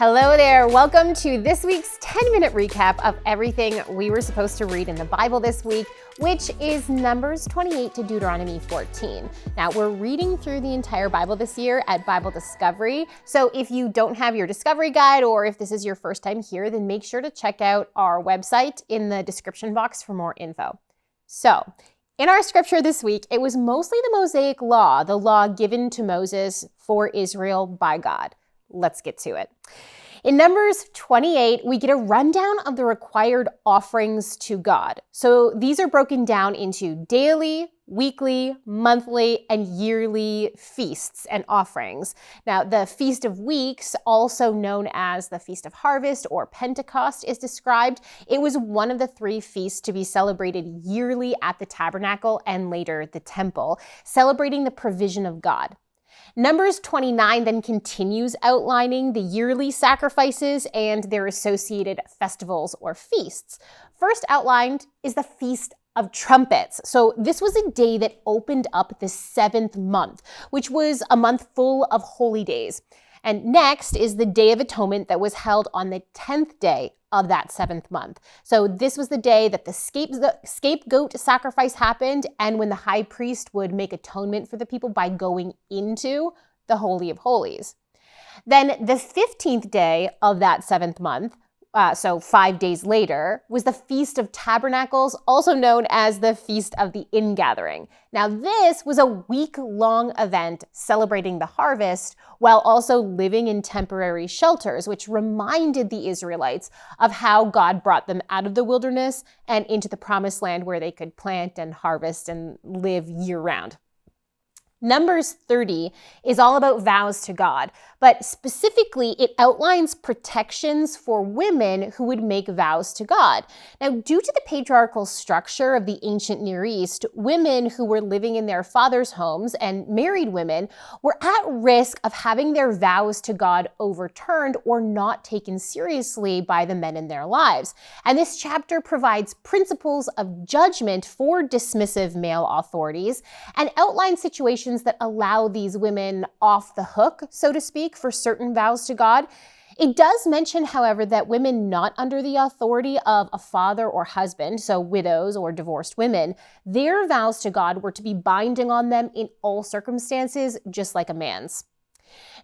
Hello there. Welcome to this week's 10-minute recap of everything we were supposed to read in the Bible this week, which is Numbers 28 to Deuteronomy 14. Now, we're reading through the entire Bible this year at Bible Discovery. So if you don't have your Discovery Guide, or if this is your first time here, then make sure to check out our website in the description box for more info. So, in our scripture this week, it was mostly the Mosaic Law, the law given to Moses for Israel by God. Let's get to it. In Numbers 28, we get a rundown of the required offerings to God. So these are broken down into daily, weekly, monthly, and yearly feasts and offerings. Now, the Feast of Weeks, also known as the Feast of Harvest or Pentecost, is described. It was one of the three feasts to be celebrated yearly at the tabernacle and later the temple, celebrating the provision of God. Numbers 29 then continues outlining the yearly sacrifices and their associated festivals or feasts. First outlined is the Feast of Trumpets. So this was a day that opened up the 7th month, which was a month full of holy days. And next is the Day of Atonement that was held on the 10th day of that 7th month. So this was the day that the scapegoat sacrifice happened, and when the high priest would make atonement for the people by going into the Holy of Holies. Then the 15th day of that 7th month, so 5 days later, was the Feast of Tabernacles, also known as the Feast of the Ingathering. Now, this was a week-long event celebrating the harvest while also living in temporary shelters, which reminded the Israelites of how God brought them out of the wilderness and into the promised land where they could plant and harvest and live year-round. Numbers 30 is all about vows to God, but specifically it outlines protections for women who would make vows to God. Now, due to the patriarchal structure of the ancient Near East, women who were living in their fathers' homes and married women were at risk of having their vows to God overturned or not taken seriously by the men in their lives. And this chapter provides principles of judgment for dismissive male authorities and outlines situations that allow these women off the hook, so to speak, for certain vows to God. It does mention, however, that women not under the authority of a father or husband, so widows or divorced women, their vows to God were to be binding on them in all circumstances, just like a man's.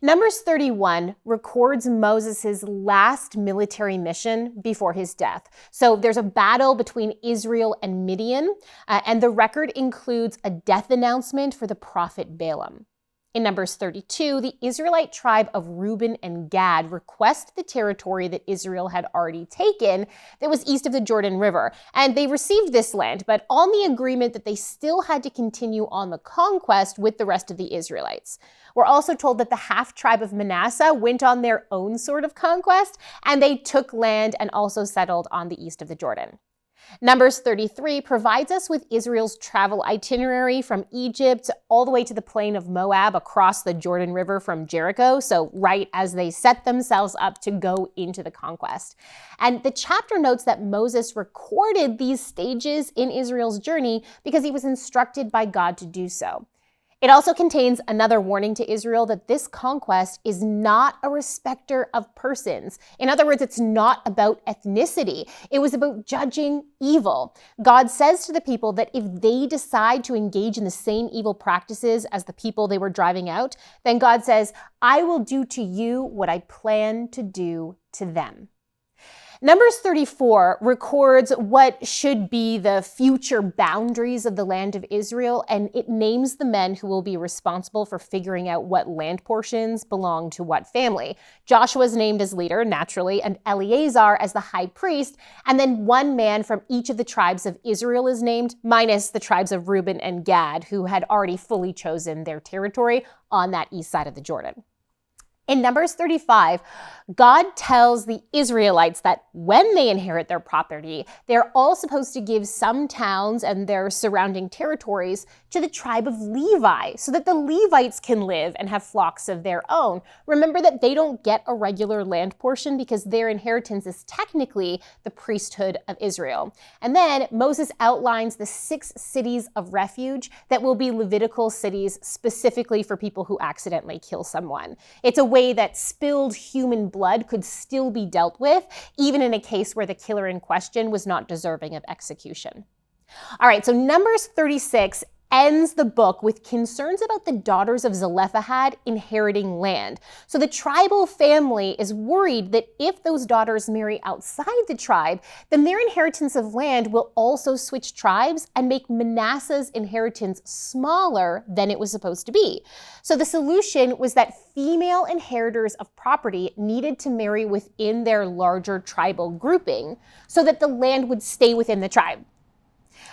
Numbers 31 records Moses' last military mission before his death. So there's a battle between Israel and Midian, and the record includes a death announcement for the prophet Balaam. In Numbers 32, the Israelite tribe of Reuben and Gad request the territory that Israel had already taken that was east of the Jordan River. And they received this land, but on the agreement that they still had to continue on the conquest with the rest of the Israelites. We're also told that the half-tribe of Manasseh went on their own sort of conquest, and they took land and also settled on the east of the Jordan. Numbers 33 provides us with Israel's travel itinerary from Egypt all the way to the plain of Moab across the Jordan River from Jericho, so right as they set themselves up to go into the conquest. And the chapter notes that Moses recorded these stages in Israel's journey because he was instructed by God to do so. It also contains another warning to Israel that this conquest is not a respecter of persons. In other words, it's not about ethnicity. It was about judging evil. God says to the people that if they decide to engage in the same evil practices as the people they were driving out, then God says, I will do to you what I plan to do to them. Numbers 34 records what should be the future boundaries of the land of Israel, and it names the men who will be responsible for figuring out what land portions belong to what family. Joshua is named as leader, naturally, and Eleazar as the high priest, and then one man from each of the tribes of Israel is named, minus the tribes of Reuben and Gad, who had already fully chosen their territory on that east side of the Jordan. In Numbers 35, God tells the Israelites that when they inherit their property, they're all supposed to give some towns and their surrounding territories to the tribe of Levi so that the Levites can live and have flocks of their own. Remember that they don't get a regular land portion because their inheritance is technically the priesthood of Israel. And then Moses outlines the 6 cities of refuge that will be Levitical cities specifically for people who accidentally kill someone. It's a way that spilled human blood could still be dealt with, even in a case where the killer in question was not deserving of execution. All right, so Numbers 36 ends the book with concerns about the daughters of Zelophehad inheriting land. So the tribal family is worried that if those daughters marry outside the tribe, then their inheritance of land will also switch tribes and make Manasseh's inheritance smaller than it was supposed to be. So the solution was that female inheritors of property needed to marry within their larger tribal grouping so that the land would stay within the tribe.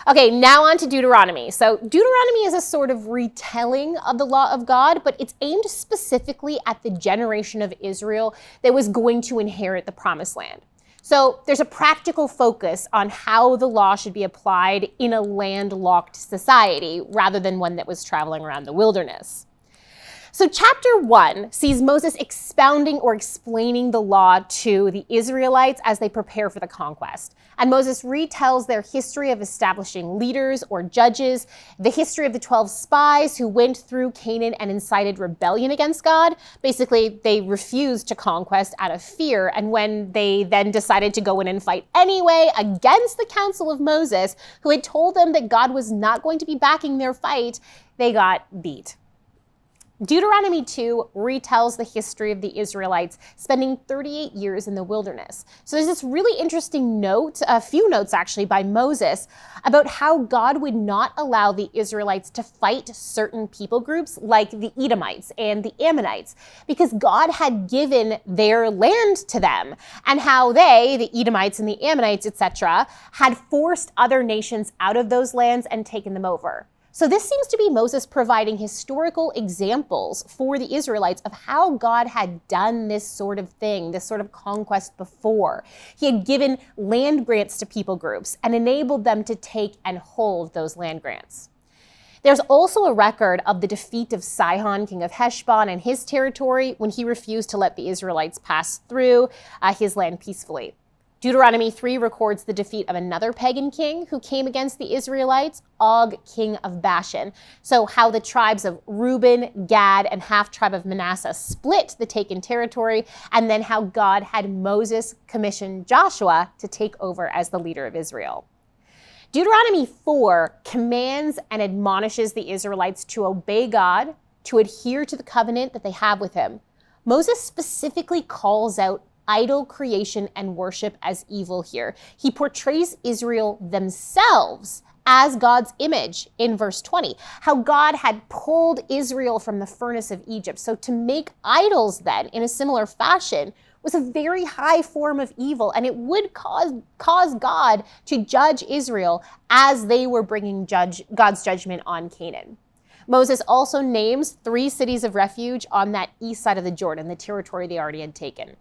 Okay, now on to Deuteronomy. So Deuteronomy is a sort of retelling of the law of God, but it's aimed specifically at the generation of Israel that was going to inherit the promised land. So there's a practical focus on how the law should be applied in a landlocked society rather than one that was traveling around the wilderness. So chapter 1 sees Moses expounding or explaining the law to the Israelites as they prepare for the conquest. And Moses retells their history of establishing leaders or judges, the history of the 12 spies who went through Canaan and incited rebellion against God. Basically, they refused to conquest out of fear. And when they then decided to go in and fight anyway against the counsel of Moses, who had told them that God was not going to be backing their fight, they got beat. Deuteronomy 2 retells the history of the Israelites spending 38 years in the wilderness. So there's this really interesting note, a few notes actually, by Moses about how God would not allow the Israelites to fight certain people groups like the Edomites and the Ammonites because God had given their land to them, and how they, the Edomites and the Ammonites, etc., had forced other nations out of those lands and taken them over. So this seems to be Moses providing historical examples for the Israelites of how God had done this sort of thing, this sort of conquest before. He had given land grants to people groups and enabled them to take and hold those land grants. There's also a record of the defeat of Sihon, king of Heshbon, and his territory when he refused to let the Israelites pass through his land peacefully. Deuteronomy 3 records the defeat of another pagan king who came against the Israelites, Og, king of Bashan. So how the tribes of Reuben, Gad, and half-tribe of Manasseh split the taken territory, and then how God had Moses commission Joshua to take over as the leader of Israel. Deuteronomy 4 commands and admonishes the Israelites to obey God, to adhere to the covenant that they have with him. Moses specifically calls out idol creation and worship as evil here. He portrays Israel themselves as God's image in verse 20, how God had pulled Israel from the furnace of Egypt. So to make idols then in a similar fashion was a very high form of evil, and it would cause God to judge Israel as they were bringing God's judgment on Canaan. Moses also names 3 cities of refuge on that east side of the Jordan, the territory they already had taken.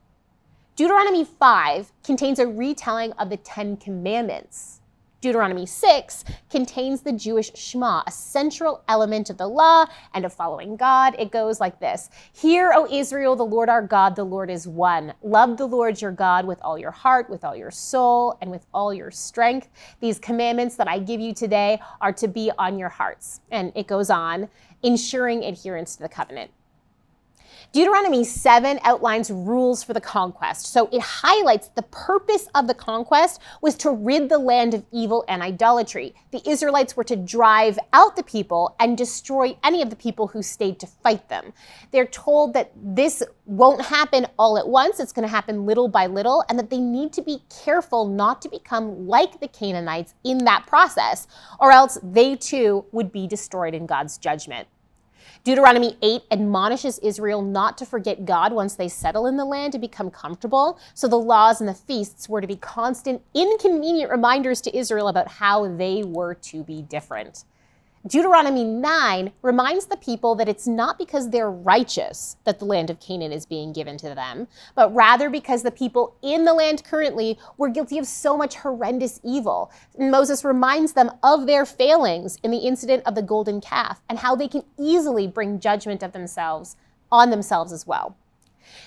Deuteronomy 5 contains a retelling of the 10 Commandments. Deuteronomy 6 contains the Jewish Shema, a central element of the law and of following God. It goes like this: "Hear, O Israel, the Lord our God, the Lord is one. Love the Lord your God with all your heart, with all your soul, and with all your strength. These commandments that I give you today are to be on your hearts." And it goes on, ensuring adherence to the covenant. Deuteronomy 7 outlines rules for the conquest. So it highlights the purpose of the conquest was to rid the land of evil and idolatry. The Israelites were to drive out the people and destroy any of the people who stayed to fight them. They're told that this won't happen all at once. It's going to happen little by little, and that they need to be careful not to become like the Canaanites in that process, or else they too would be destroyed in God's judgment. Deuteronomy 8 admonishes Israel not to forget God once they settle in the land and become comfortable. So the laws and the feasts were to be constant, inconvenient reminders to Israel about how they were to be different. Deuteronomy 9 reminds the people that it's not because they're righteous that the land of Canaan is being given to them, but rather because the people in the land currently were guilty of so much horrendous evil. And Moses reminds them of their failings in the incident of the golden calf and how they can easily bring judgment of themselves on themselves as well.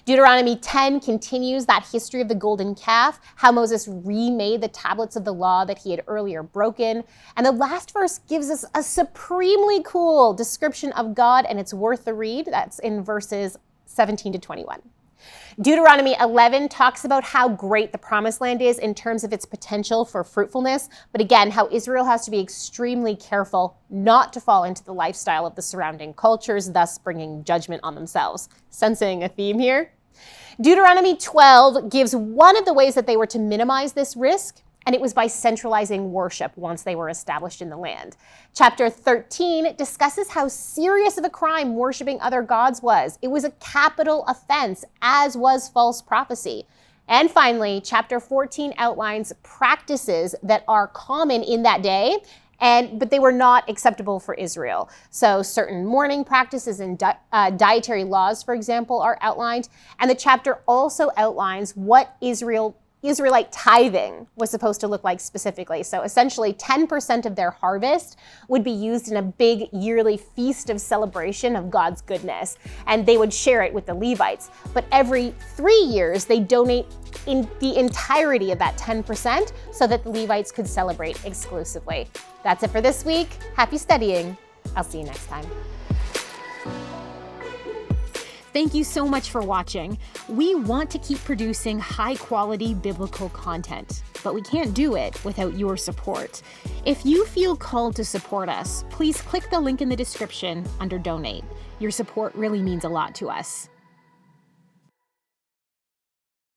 Deuteronomy 10 continues that history of the golden calf, how Moses remade the tablets of the law that he had earlier broken. And the last verse gives us a supremely cool description of God, and it's worth the read. That's in verses 17 to 21. Deuteronomy 11 talks about how great the promised land is in terms of its potential for fruitfulness, but again, how Israel has to be extremely careful not to fall into the lifestyle of the surrounding cultures, thus bringing judgment on themselves. Sensing a theme here? Deuteronomy 12 gives one of the ways that they were to minimize this risk, and it was by centralizing worship once they were established in the land. Chapter 13 discusses how serious of a crime worshiping other gods was. It was a capital offense, as was false prophecy. And finally, chapter 14 outlines practices that are common in that day, but they were not acceptable for Israel. So certain mourning practices and dietary laws, for example, are outlined. And the chapter also outlines what Israelite tithing was supposed to look like specifically. So essentially 10% of their harvest would be used in a big yearly feast of celebration of God's goodness, and they would share it with the Levites. But every 3 years, they donate in the entirety of that 10% so that the Levites could celebrate exclusively. That's it for this week. Happy studying. I'll see you next time. Thank you so much for watching. We want to keep producing high-quality biblical content, but we can't do it without your support. If you feel called to support us, please click the link in the description under Donate. Your support really means a lot to us.